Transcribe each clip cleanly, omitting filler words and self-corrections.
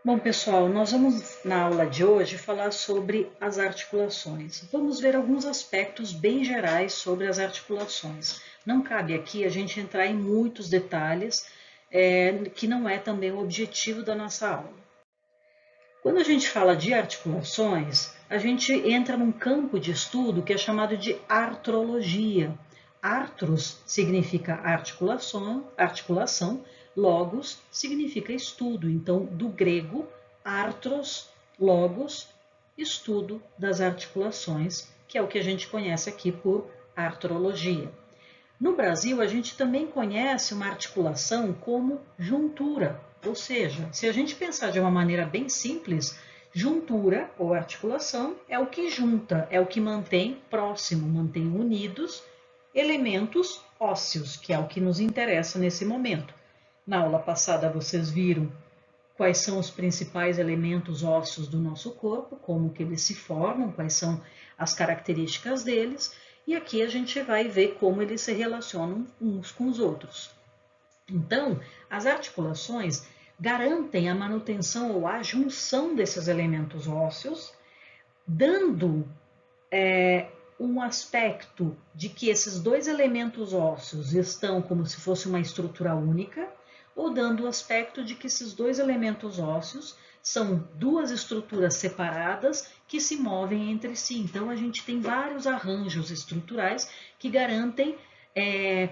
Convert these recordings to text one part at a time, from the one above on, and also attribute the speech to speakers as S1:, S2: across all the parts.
S1: Bom, pessoal, nós vamos na aula de hoje falar sobre as articulações. Vamos ver alguns aspectos bem gerais sobre as articulações. Não cabe aqui a gente entrar em muitos detalhes, que não é também o objetivo da nossa aula. Quando a gente fala de articulações, a gente entra num campo de estudo que é chamado de artrologia. Artros significa articulação, logos significa estudo. Então, do grego, artros, logos, estudo das articulações, que é o que a gente conhece aqui por artrologia. No Brasil, a gente também conhece uma articulação como juntura, ou seja, se a gente pensar de uma maneira bem simples, juntura ou articulação é o que junta, é o que mantém próximo, mantém unidos elementos ósseos, que é o que nos interessa nesse momento. Na aula passada vocês viram quais são os principais elementos ósseos do nosso corpo, como que eles se formam, quais são as características deles, e aqui a gente vai ver como eles se relacionam uns com os outros. Então, as articulações garantem a manutenção ou a junção desses elementos ósseos, dando um aspecto de que esses dois elementos ósseos estão como se fosse uma estrutura única, ou dando o aspecto de que esses dois elementos ósseos são duas estruturas separadas que se movem entre si. Então, a gente tem vários arranjos estruturais que garantem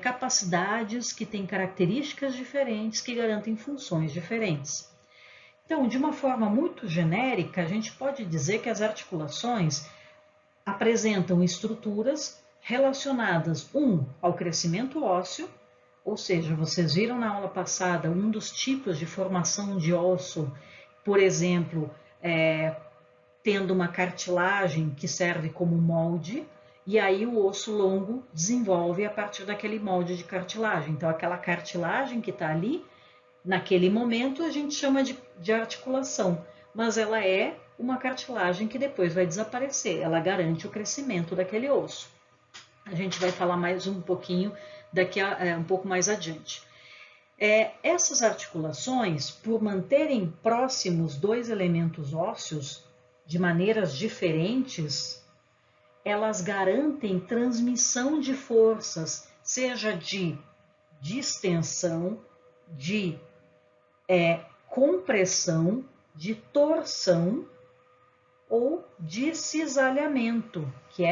S1: capacidades, que têm características diferentes, que garantem funções diferentes. Então, de uma forma muito genérica, a gente pode dizer que as articulações apresentam estruturas relacionadas, ao crescimento ósseo, ou seja, vocês viram na aula passada um dos tipos de formação de osso, por exemplo, tendo uma cartilagem que serve como molde, e aí o osso longo desenvolve a partir daquele molde de cartilagem. Então, aquela cartilagem que está ali, naquele momento, a gente chama de articulação, mas ela é uma cartilagem que depois vai desaparecer, ela garante o crescimento daquele osso. A gente vai falar mais um pouquinho daqui a um pouco mais adiante. Essas articulações, por manterem próximos dois elementos ósseos de maneiras diferentes, elas garantem transmissão de forças, seja de distensão, de compressão, de torção ou de cisalhamento, que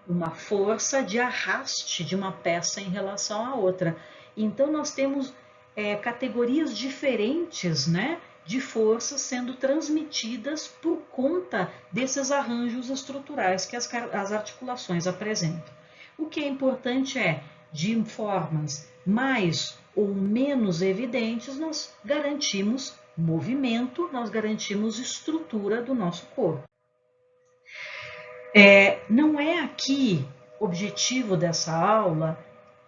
S1: uma força de arraste de uma peça em relação à outra. Então, nós temos categorias diferentes, né, de forças sendo transmitidas por conta desses arranjos estruturais que as articulações apresentam. O que é importante de formas mais ou menos evidentes, nós garantimos movimento, nós garantimos estrutura do nosso corpo. Não é aqui objetivo dessa aula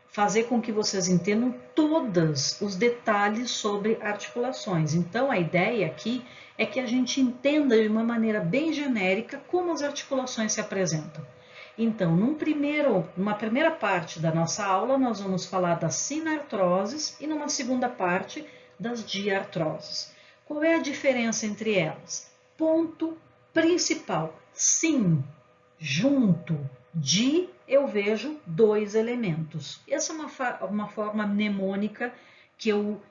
S1: fazer com que vocês entendam todos os detalhes sobre articulações. Então, a ideia aqui é que a gente entenda de uma maneira bem genérica como as articulações se apresentam. Então, numa primeira parte da nossa aula, nós vamos falar das sinartroses e numa segunda parte das diartroses. Qual é a diferença entre elas? Ponto principal: sim, junto, de eu vejo dois elementos. Essa é uma forma mnemônica que eu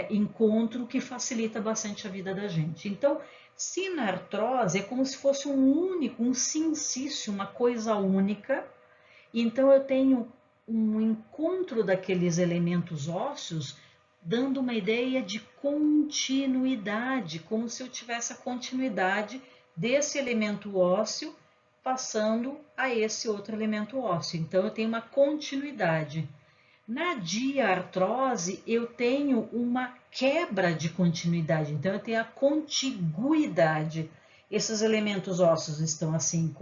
S1: encontro que facilita bastante a vida da gente. Então, sinartrose é como se fosse um sincício, uma coisa única. Então, eu tenho um encontro daqueles elementos ósseos, dando uma ideia de continuidade, como se eu tivesse a continuidade desse elemento ósseo passando a esse outro elemento ósseo. Então, eu tenho uma continuidade. Na diartrose, eu tenho uma quebra de continuidade. Então, eu tenho a contiguidade. Esses elementos ósseos estão assim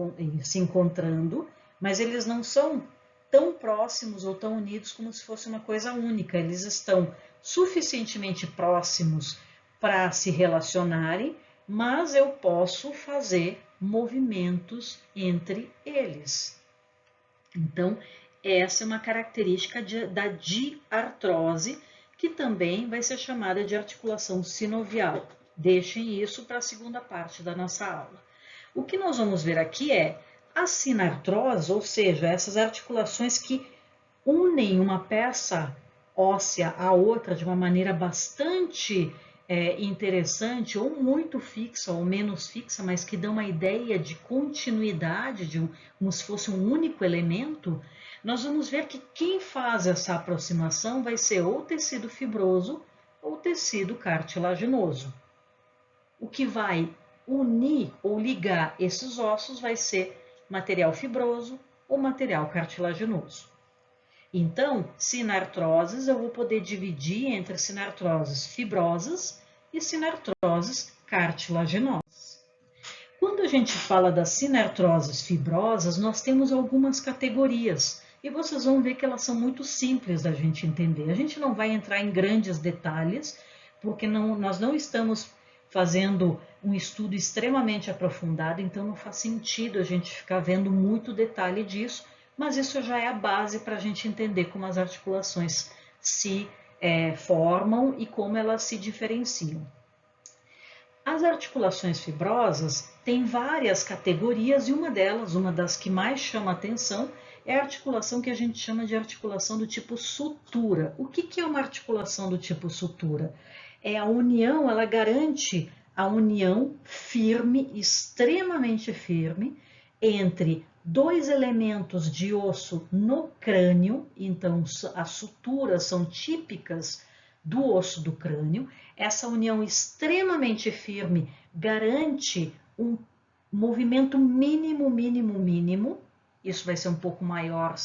S1: se encontrando, mas eles não são tão próximos ou tão unidos como se fosse uma coisa única. Eles estão suficientemente próximos para se relacionarem, mas eu posso fazer movimentos entre eles. Então, essa é uma característica da diartrose, que também vai ser chamada de articulação sinovial. Deixem isso para a segunda parte da nossa aula. O que nós vamos ver aqui é a sinartrose, ou seja, essas articulações que unem uma peça óssea à outra de uma maneira bastante interessante, ou muito fixa ou menos fixa, mas que dão uma ideia de continuidade, como se fosse um único elemento. Nós vamos ver que quem faz essa aproximação vai ser ou tecido fibroso ou tecido cartilaginoso. O que vai unir ou ligar esses ossos vai ser material fibroso ou material cartilaginoso. Então, sinartroses eu vou poder dividir entre sinartroses fibrosas e sinartroses cartilaginosas. Quando a gente fala das sinartroses fibrosas, nós temos algumas categorias e vocês vão ver que elas são muito simples da gente entender. A gente não vai entrar em grandes detalhes, porque nós não estamos fazendo um estudo extremamente aprofundado, então não faz sentido a gente ficar vendo muito detalhe disso, mas isso já é a base para a gente entender como as articulações se formam e como elas se diferenciam. As articulações fibrosas têm várias categorias e uma delas, uma das que mais chama atenção, é a articulação que a gente chama de articulação do tipo sutura. O que é uma articulação do tipo sutura? É a união, ela garante a união firme, extremamente firme, entre dois elementos de osso no crânio. Então as suturas são típicas do osso do crânio. Essa união extremamente firme garante um movimento mínimo. Isso vai ser um pouco maior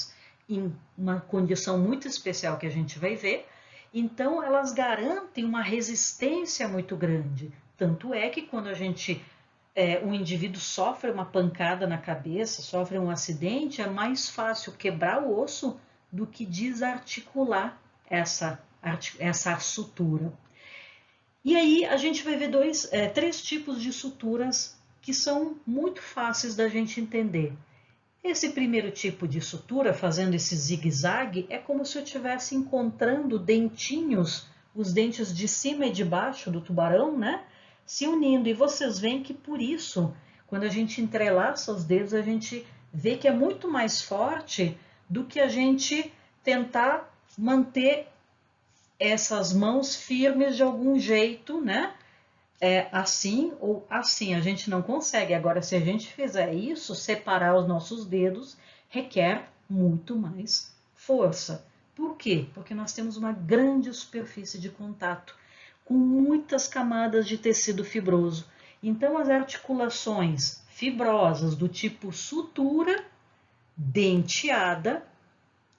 S1: em uma condição muito especial que a gente vai ver. Então, elas garantem uma resistência muito grande. Tanto é que quando um indivíduo sofre uma pancada na cabeça, sofre um acidente, é mais fácil quebrar o osso do que desarticular essa sutura. E aí a gente vai ver três tipos de suturas que são muito fáceis da gente entender. Esse primeiro tipo de sutura, fazendo esse zigue-zague, é como se eu estivesse encontrando dentinhos, os dentes de cima e de baixo do tubarão, né? Se unindo. E vocês veem que por isso, quando a gente entrelaça os dedos, a gente vê que é muito mais forte do que a gente tentar manter essas mãos firmes de algum jeito, né? Assim ou assim, a gente não consegue. Agora, se a gente fizer isso, separar os nossos dedos requer muito mais força. Por quê? Porque nós temos uma grande superfície de contato, com muitas camadas de tecido fibroso. Então, as articulações fibrosas do tipo sutura denteada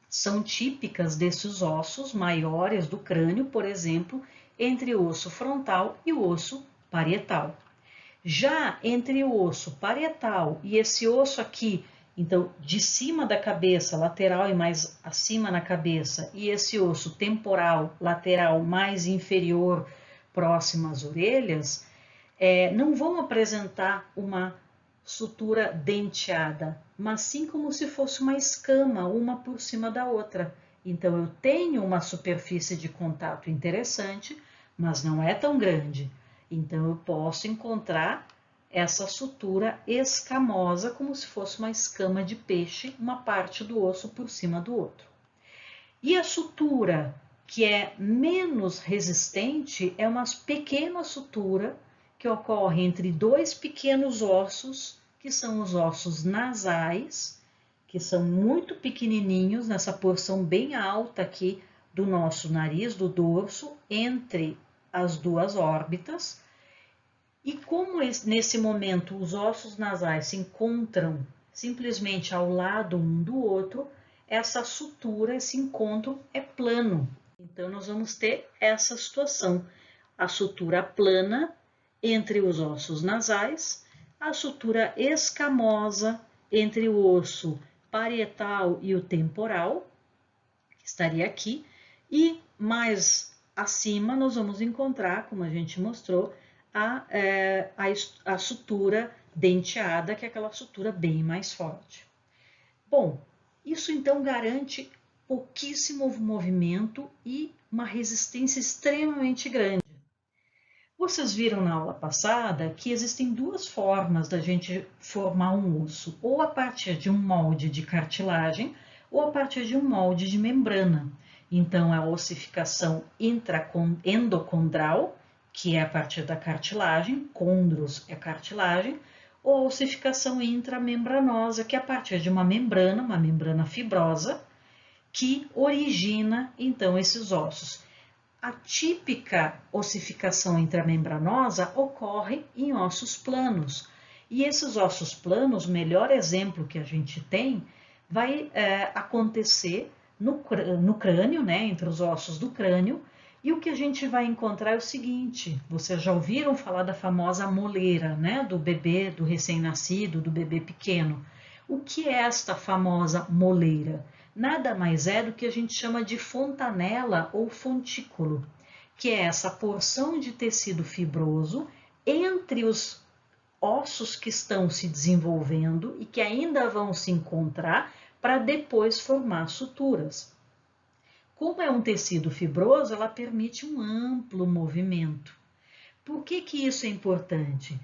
S1: são típicas desses ossos maiores do crânio, por exemplo, entre o osso frontal e o osso parietal. Já entre o osso parietal e esse osso aqui, então de cima da cabeça, lateral e mais acima na cabeça, e esse osso temporal, lateral mais inferior, próximo às orelhas, não vão apresentar uma sutura denteada, mas sim como se fosse uma escama, uma por cima da outra. Então eu tenho uma superfície de contato interessante, mas não é tão grande. Então eu posso encontrar essa sutura escamosa, como se fosse uma escama de peixe, uma parte do osso por cima do outro. E a sutura que é menos resistente é uma pequena sutura que ocorre entre dois pequenos ossos, que são os ossos nasais, que são muito pequenininhos, nessa porção bem alta aqui do nosso nariz, do dorso, entre as duas órbitas. E como nesse momento os ossos nasais se encontram simplesmente ao lado um do outro, essa sutura, esse encontro é plano. Então nós vamos ter essa situação, a sutura plana entre os ossos nasais, a sutura escamosa entre o osso parietal e o temporal, que estaria aqui, e mais acima nós vamos encontrar, como a gente mostrou, a sutura denteada, que é aquela sutura bem mais forte. Bom, isso então garante pouquíssimo movimento e uma resistência extremamente grande. Vocês viram na aula passada que existem duas formas da gente formar um osso, ou a partir de um molde de cartilagem, ou a partir de um molde de membrana. Então, a ossificação endocondral, que é a partir da cartilagem, condros é cartilagem, ou a ossificação intramembranosa, que é a partir de uma membrana fibrosa, que origina, então, esses ossos. A típica ossificação intramembranosa ocorre em ossos planos. E esses ossos planos, o melhor exemplo que a gente tem, vai acontecer no crânio, né, entre os ossos do crânio. E o que a gente vai encontrar é o seguinte: vocês já ouviram falar da famosa moleira, né, do bebê, do recém-nascido, do bebê pequeno. O que é esta famosa moleira? Nada mais é do que a gente chama de fontanela ou fontículo, que é essa porção de tecido fibroso entre os ossos que estão se desenvolvendo e que ainda vão se encontrar para depois formar suturas. Como é um tecido fibroso, ela permite um amplo movimento. Por que isso é importante?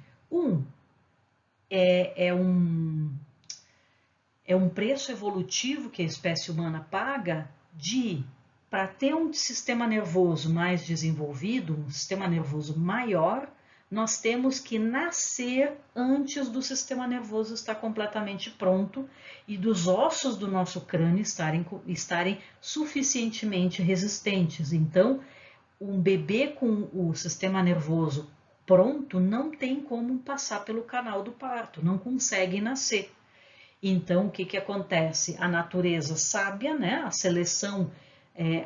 S1: É um preço evolutivo que a espécie humana paga para ter um sistema nervoso mais desenvolvido, um sistema nervoso maior, nós temos que nascer antes do sistema nervoso estar completamente pronto e dos ossos do nosso crânio estarem suficientemente resistentes. Então, um bebê com o sistema nervoso pronto não tem como passar pelo canal do parto, não consegue nascer. Então, o que acontece? A natureza sábia, né, a seleção,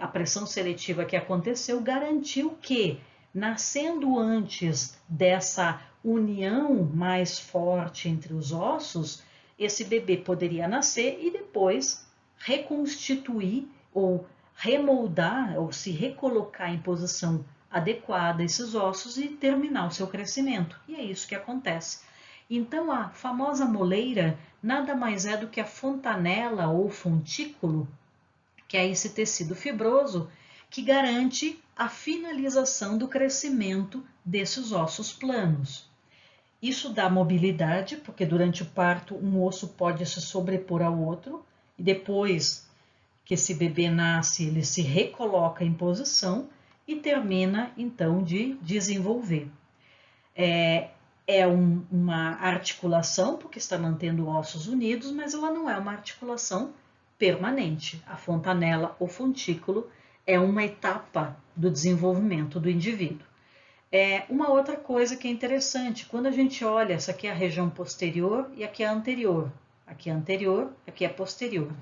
S1: a pressão seletiva que aconteceu, garantiu que, nascendo antes dessa união mais forte entre os ossos, esse bebê poderia nascer e depois reconstituir ou remoldar ou se recolocar em posição adequada esses ossos e terminar o seu crescimento. E é isso que acontece. Então, a famosa moleira nada mais é do que a fontanela ou fontículo, que é esse tecido fibroso que garante a finalização do crescimento desses ossos planos. Isso dá mobilidade, porque durante o parto um osso pode se sobrepor ao outro e depois que esse bebê nasce, ele se recoloca em posição e termina então de desenvolver. Uma articulação, porque está mantendo ossos unidos, mas ela não é uma articulação permanente. A fontanela ou fontículo é uma etapa do desenvolvimento do indivíduo. Uma outra coisa que é interessante, quando a gente olha, essa aqui é a região posterior e aqui é a anterior. Aqui é anterior, aqui é posterior.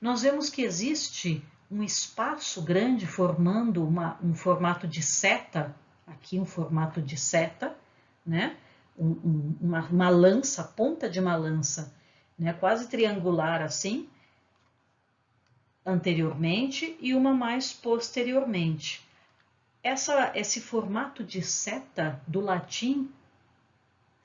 S1: Nós vemos que existe um espaço grande formando um formato de seta, aqui um formato de seta, né? Uma lança, ponta de uma lança, né? Quase triangular assim, anteriormente e uma mais posteriormente. Esse formato de seta do latim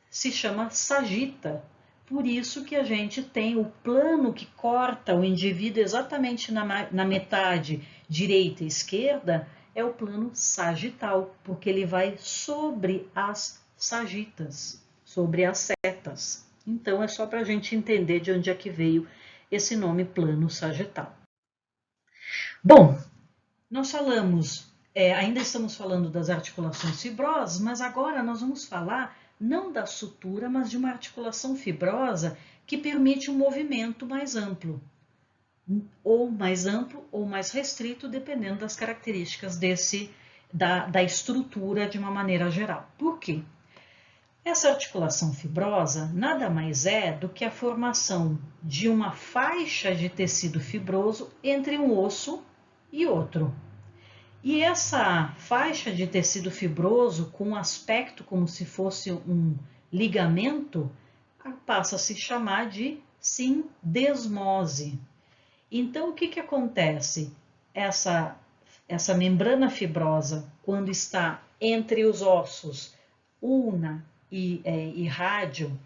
S1: se chama sagitta. Por isso que a gente tem o plano que corta o indivíduo exatamente na metade direita e esquerda, é o plano sagital, porque ele vai sobre as sagitas, sobre as setas. Então, é só para a gente entender de onde é que veio esse nome plano sagital. Bom, nós falamos, ainda estamos falando das articulações fibrosas, mas agora nós vamos falar não da sutura, mas de uma articulação fibrosa que permite um movimento mais amplo ou mais restrito, dependendo das características da estrutura de uma maneira geral. Por quê? Essa articulação fibrosa nada mais é do que a formação de uma faixa de tecido fibroso entre um osso e outro. E essa faixa de tecido fibroso, com um aspecto como se fosse um ligamento, passa a se chamar de sindesmose. Então, o que acontece? Essa membrana fibrosa, quando está entre os ossos ulna e rádio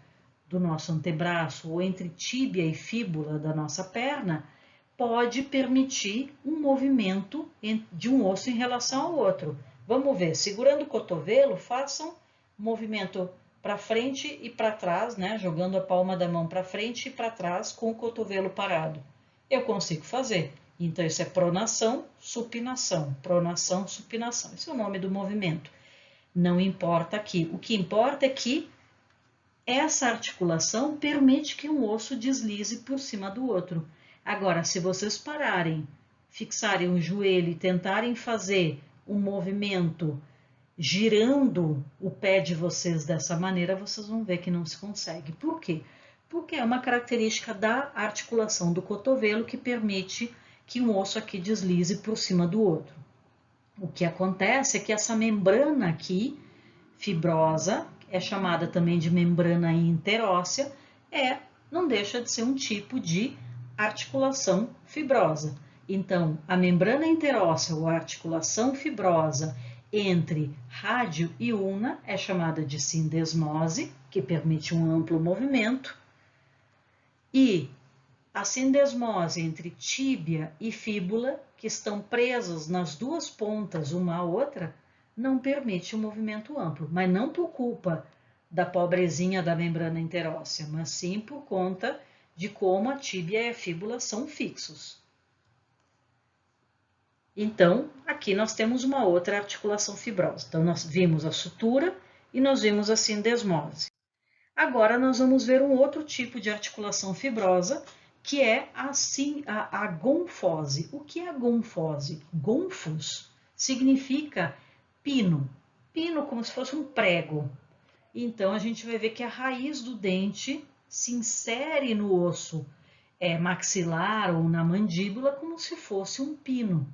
S1: do nosso antebraço, ou entre tíbia e fíbula da nossa perna, pode permitir um movimento de um osso em relação ao outro. Vamos ver, segurando o cotovelo, façam um movimento para frente e para trás, né? Jogando a palma da mão para frente e para trás com o cotovelo parado. Eu consigo fazer. Então, isso é pronação, supinação. Pronação, supinação. Esse é o nome do movimento. Não importa aqui. O que importa é que essa articulação permite que um osso deslize por cima do outro. Agora, se vocês pararem, fixarem o joelho e tentarem fazer um movimento girando o pé de vocês dessa maneira, vocês vão ver que não se consegue. Por quê? Porque é uma característica da articulação do cotovelo que permite que um osso aqui deslize por cima do outro. O que acontece é que essa membrana aqui, fibrosa, é chamada também de membrana interóssea, não deixa de ser um tipo de articulação fibrosa. Então, a membrana interóssea ou articulação fibrosa entre rádio e ulna é chamada de sindesmose, que permite um amplo movimento, e a sindesmose entre tíbia e fíbula, que estão presas nas duas pontas uma à outra, não permite um movimento amplo, mas não por culpa da pobrezinha da membrana interóssea, mas sim por conta de como a tíbia e a fíbula são fixos. Então, aqui nós temos uma outra articulação fibrosa. Então, nós vimos a sutura e nós vimos a sindesmose. Agora, nós vamos ver um outro tipo de articulação fibrosa, que é a gonfose. O que é a gonfose? Gonfos significa pino. Pino como se fosse um prego. Então, a gente vai ver que a raiz do dente se insere no osso maxilar ou na mandíbula como se fosse um pino.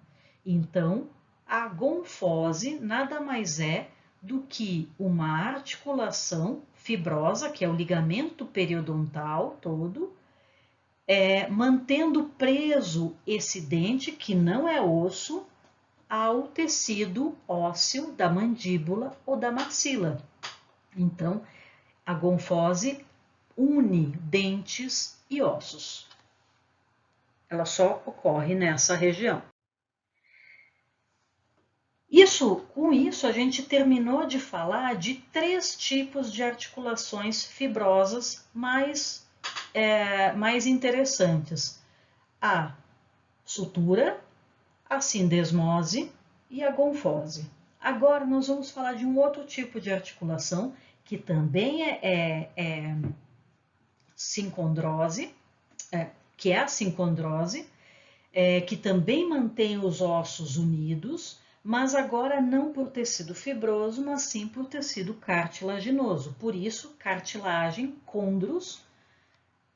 S1: Então, a gonfose nada mais é do que uma articulação fibrosa, que é o ligamento periodontal todo, mantendo preso esse dente, que não é osso, ao tecido ósseo da mandíbula ou da maxila. Então, a gonfose une dentes e ossos. Ela só ocorre nessa região. Com isso, a gente terminou de falar de 3 tipos de articulações fibrosas mais interessantes. A sutura, a sindesmose e a gonfose. Agora, nós vamos falar de um outro tipo de articulação, que também é sincondrose, que é a sincondrose, que também mantém os ossos unidos, mas agora não por tecido fibroso, mas sim por tecido cartilaginoso. Por isso, cartilagem, condros,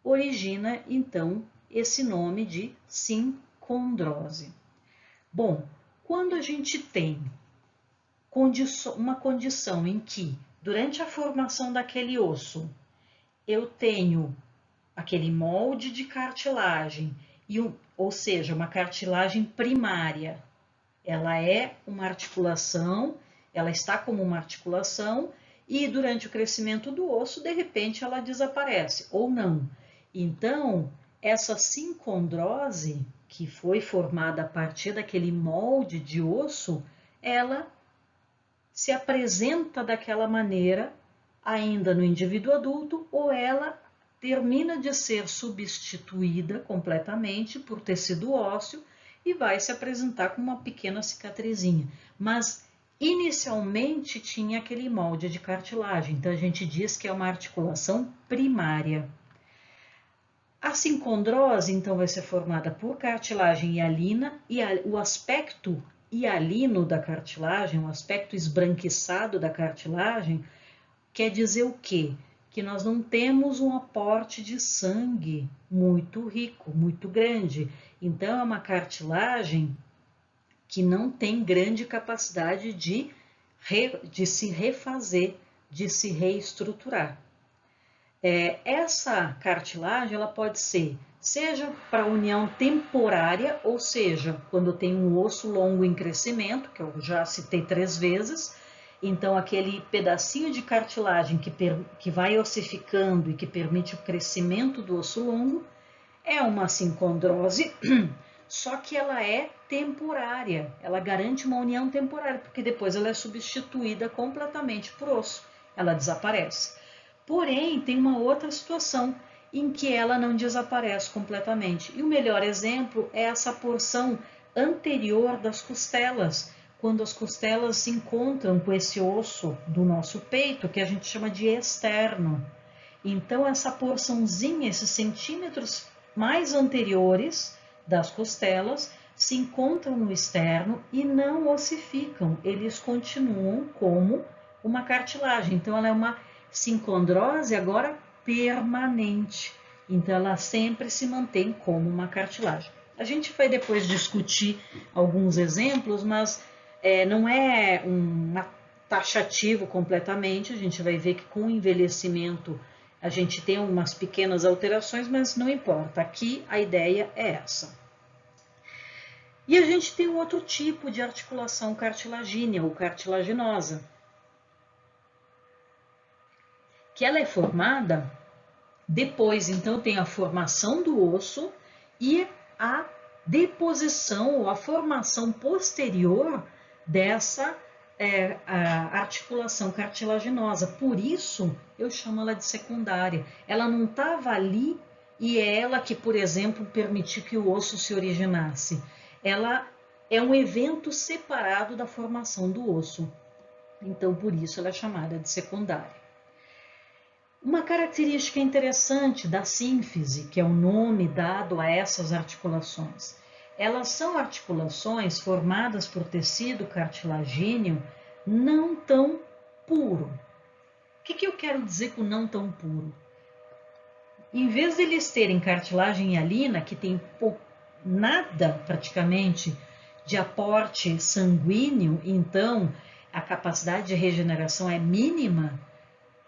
S1: origina então esse nome de sincondrose. Bom, quando a gente tem uma condição em que, durante a formação daquele osso, eu tenho aquele molde de cartilagem, ou seja, uma cartilagem primária, ela é uma articulação, ela está como uma articulação e durante o crescimento do osso, de repente, ela desaparece ou não. Então, essa sincondrose, que foi formada a partir daquele molde de osso, ela se apresenta daquela maneira ainda no indivíduo adulto ou ela termina de ser substituída completamente por tecido ósseo e vai se apresentar com uma pequena cicatrizinha. Mas inicialmente tinha aquele molde de cartilagem, então a gente diz que é uma articulação primária. A sincondrose, então, vai ser formada por cartilagem hialina e o aspecto hialino da cartilagem, o aspecto esbranquiçado da cartilagem, quer dizer o quê? Que nós não temos um aporte de sangue muito rico, muito grande. Então, é uma cartilagem que não tem grande capacidade de se refazer, de se reestruturar. Essa cartilagem ela pode ser, seja para união temporária, ou seja, quando tem um osso longo em crescimento, que eu já citei 3 vezes, então aquele pedacinho de cartilagem que vai ossificando e que permite o crescimento do osso longo, É uma sincondrose, só que ela é temporária, ela garante uma união temporária, porque depois ela é substituída completamente por osso, ela desaparece. Porém, tem uma outra situação em que ela não desaparece completamente. E o melhor exemplo é essa porção anterior das costelas, quando as costelas se encontram com esse osso do nosso peito, que a gente chama de externo. Então, essa porçãozinha, esses centímetros mais anteriores das costelas, se encontram no externo e não ossificam, eles continuam como uma cartilagem. Então, ela é uma sincondrose agora permanente. Então, ela sempre se mantém como uma cartilagem. A gente vai depois discutir alguns exemplos, mas não é taxativo completamente. A gente vai ver que com o envelhecimento a gente tem umas pequenas alterações, mas não importa. Aqui a ideia é essa. E a gente tem um outro tipo de articulação cartilagínea ou cartilaginosa, que ela é formada depois. Então tem a formação do osso e a deposição ou a formação posterior dessa a articulação cartilaginosa. Por isso eu chamo ela de secundária. Ela não estava ali e é ela que, por exemplo, permitiu que o osso se originasse. Ela é um evento separado da formação do osso. Então, por isso ela é chamada de secundária. Uma característica interessante da sínfise, que é o nome dado a essas articulações, elas são articulações formadas por tecido cartilagíneo não tão puro. O que eu quero dizer com não tão puro? Em vez de eles terem cartilagem hialina, que tem nada praticamente de aporte sanguíneo, então a capacidade de regeneração é mínima,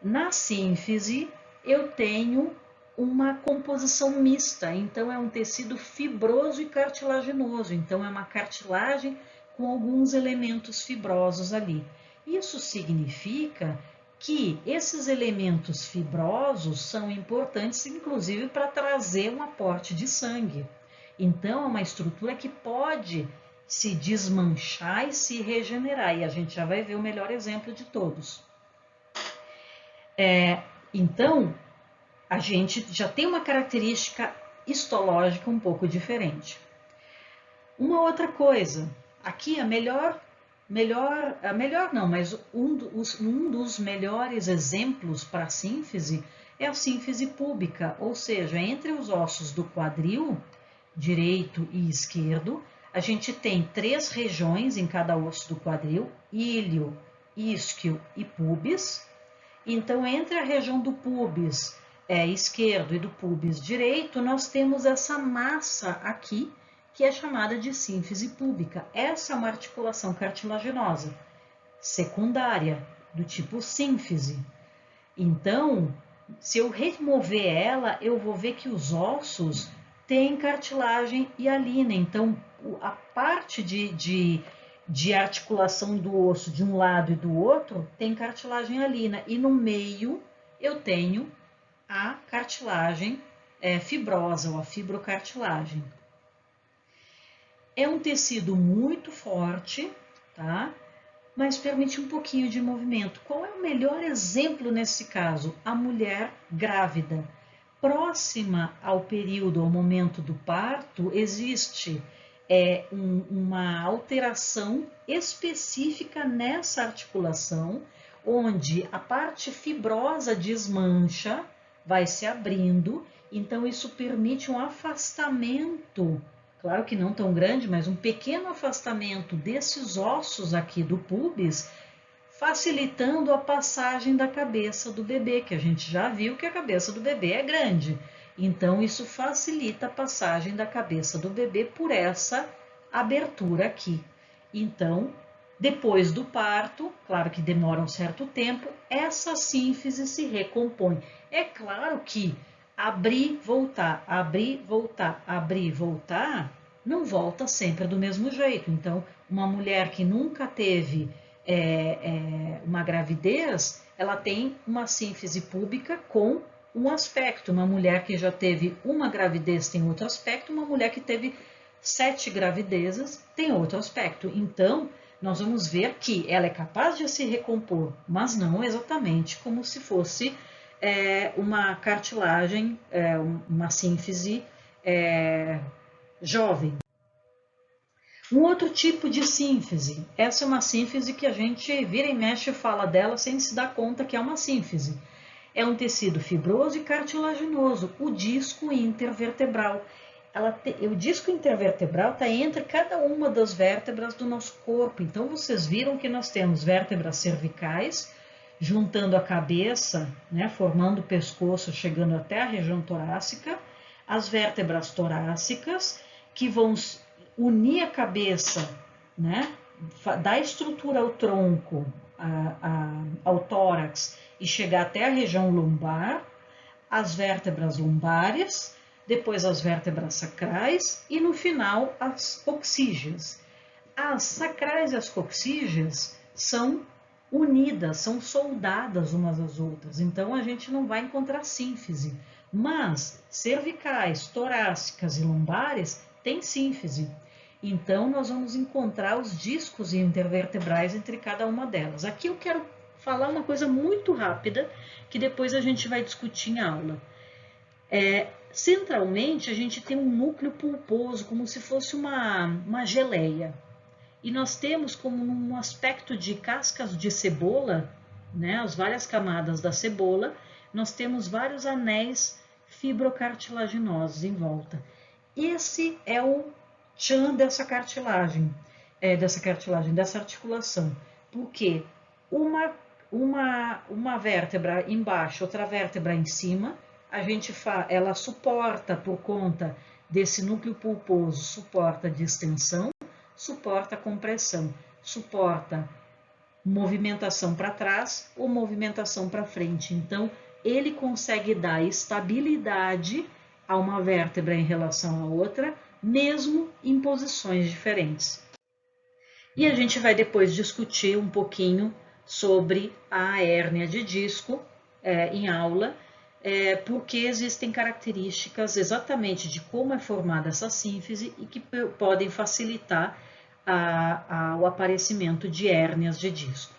S1: na sínfise eu tenho uma composição mista, então é um tecido fibroso e cartilaginoso, então é uma cartilagem com alguns elementos fibrosos ali. Isso significa que esses elementos fibrosos são importantes, inclusive, para trazer um aporte de sangue. Então, é uma estrutura que pode se desmanchar e se regenerar, e a gente já vai ver o melhor exemplo de todos. Então, a gente já tem uma característica histológica um pouco diferente. Uma outra coisa, aqui um dos melhores exemplos para a sínfise é a sínfise púbica, ou seja, entre os ossos do quadril direito e esquerdo, a gente tem 3 regiões em cada osso do quadril: ilho, isquio e pubis. Então, entre a região do pubis esquerdo e do pubis direito, nós temos essa massa aqui, que é chamada de sínfise púbica. Essa é uma articulação cartilaginosa secundária, do tipo sínfise. Então, se eu remover ela, eu vou ver que os ossos têm cartilagem hialina. Então, a parte de articulação do osso de um lado e do outro tem cartilagem hialina. E no meio eu tenho a cartilagem fibrosa ou a fibrocartilagem. É um tecido muito forte, tá? Mas permite um pouquinho de movimento. Qual é o melhor exemplo nesse caso? A mulher grávida. Próxima ao período, ao momento do parto, existe uma alteração específica nessa articulação, onde a parte fibrosa desmancha, vai se abrindo, então isso permite um afastamento, claro que não tão grande, mas um pequeno afastamento desses ossos aqui do pubis, facilitando a passagem da cabeça do bebê, que a gente já viu que a cabeça do bebê é grande. Então, isso facilita a passagem da cabeça do bebê por essa abertura aqui. Então, depois do parto, claro que demora um certo tempo, essa sínfise se recompõe. É claro que abrir, voltar, abrir, voltar, abrir, voltar, não volta sempre do mesmo jeito. Então, uma mulher que nunca teve uma gravidez, ela tem uma sínfise púbica com um aspecto. Uma mulher que já teve uma gravidez tem outro aspecto, uma mulher que teve 7 gravidezes tem outro aspecto. Então, nós vamos ver que ela é capaz de se recompor, mas não exatamente como se fosse uma cartilagem, uma sínfise jovem. Um outro tipo de sínfise, essa é uma sínfise que a gente vira e mexe e fala dela sem se dar conta que é uma sínfise. É um tecido fibroso e cartilaginoso, o disco intervertebral. O disco intervertebral está entre cada uma das vértebras do nosso corpo. Então, vocês viram que nós temos vértebras cervicais, juntando a cabeça, né, formando o pescoço, chegando até a região torácica, as vértebras torácicas, que vão unir a cabeça, né, dar estrutura ao tronco, ao tórax e chegar até a região lombar, as vértebras lombares, depois as vértebras sacrais e no final as coxígeas. As sacrais e as coxígeas são unidas, são soldadas umas às outras, então a gente não vai encontrar sínfise, mas cervicais, torácicas e lombares têm sínfise. Então, nós vamos encontrar os discos intervertebrais entre cada uma delas. Aqui eu quero falar uma coisa muito rápida, que depois a gente vai discutir em aula. Centralmente, a gente tem um núcleo pulposo, como se fosse uma geleia. E nós temos como um aspecto de cascas de cebola, né, as várias camadas da cebola, nós temos vários anéis fibrocartilaginosos em volta. Esse é o tchan dessa cartilagem, dessa articulação. Porque uma vértebra embaixo, outra vértebra em cima, ela suporta por conta desse núcleo pulposo, suporta distensão, suporta compressão, suporta movimentação para trás ou movimentação para frente. Então, ele consegue dar estabilidade a uma vértebra em relação à outra, mesmo em posições diferentes. E a gente vai depois discutir um pouquinho sobre a hérnia de disco em aula, porque existem características exatamente de como é formada essa sínfise e que podem facilitar o aparecimento de hérnias de disco.